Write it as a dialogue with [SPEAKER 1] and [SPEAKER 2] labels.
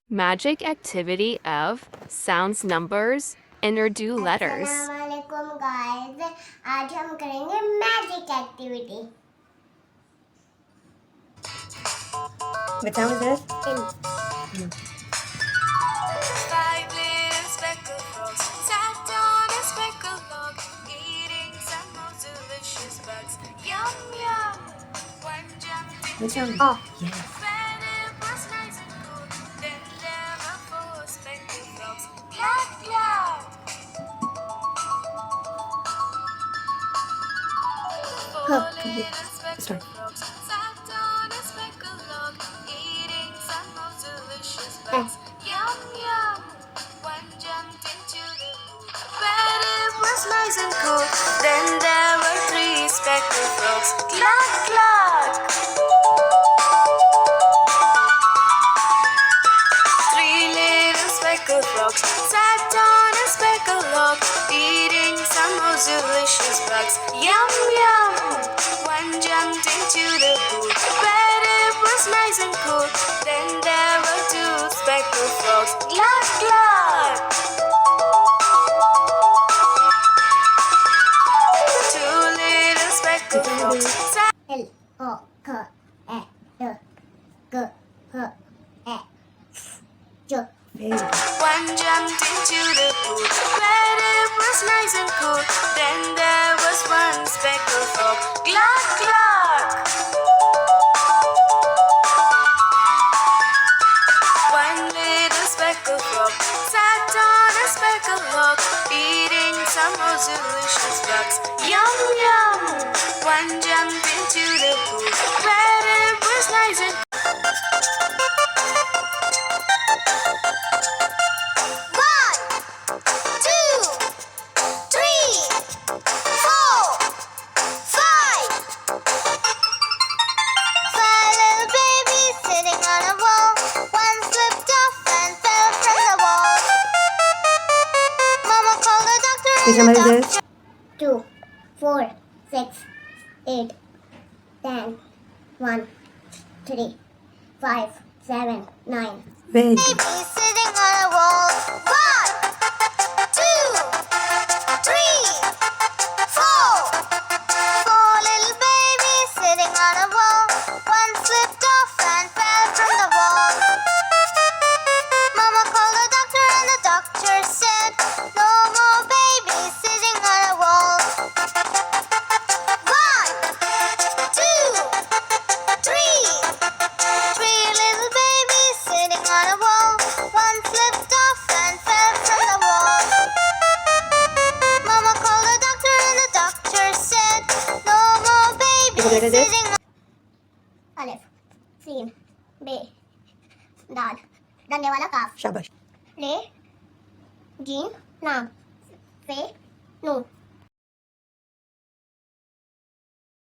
[SPEAKER 1] Magic activity of sounds, numbers, and Urdu letters.
[SPEAKER 2] अस्सलामुअलैकुम guys, आज हम करेंगे magic activity.
[SPEAKER 3] What sound is this?
[SPEAKER 4] Five little speckled frogs sat on a speckled log, eating some most delicious bugs. Yum yum! One jumped
[SPEAKER 3] What
[SPEAKER 4] into
[SPEAKER 3] sound?
[SPEAKER 2] Oh.
[SPEAKER 3] Yes.
[SPEAKER 4] when it was nice and cool. Then there were four speckled frogs. Clap clap! Four little speckled frogs sat on a speckled log, eating some most delicious bugs. Yum yum! One jumped into the pool, but it was nice and cool. Then there were three speckled frogs. Cluck cluck! Three little speckled frogs sat on a speckled log, eating some most delicious bugs. Yum yum! One jumped into the pool, but it was nice and cool. Then there were two speckled frogs. Cluck cluck! Two little speckled frogs sat.
[SPEAKER 2] L O K E D G H E J.
[SPEAKER 4] One jumped into the pool, but it was nice and cool. Then there was one speckled frog. Cluck cluck! One little speckled frog sat on a speckled log, eating some most delicious bugs. Yum yum! One jumped into the pool, but it was nice and
[SPEAKER 3] Which number is this?
[SPEAKER 2] 2, 4, 6, 8, 10, 1, 3, 5, 7, 9.
[SPEAKER 3] Very good.
[SPEAKER 2] Sitting on a wall. 1, 2, 3, 4. 4 little babies sitting on a wall. One slipped off and fell from the wall. Mama called the doctor and the doctor said, no more babies sitting on a wall. 1, 2, 3. 3 little babies sitting on a wall. One slipped off and fell from the wall. Mama called the doctor and the doctor said, no more babies
[SPEAKER 3] What is this?
[SPEAKER 2] sitting on. Alif, Sin, Be, Dal, डंडे वाला काफ,
[SPEAKER 3] Shabash.
[SPEAKER 2] ले, gym, लाम, फे, नून.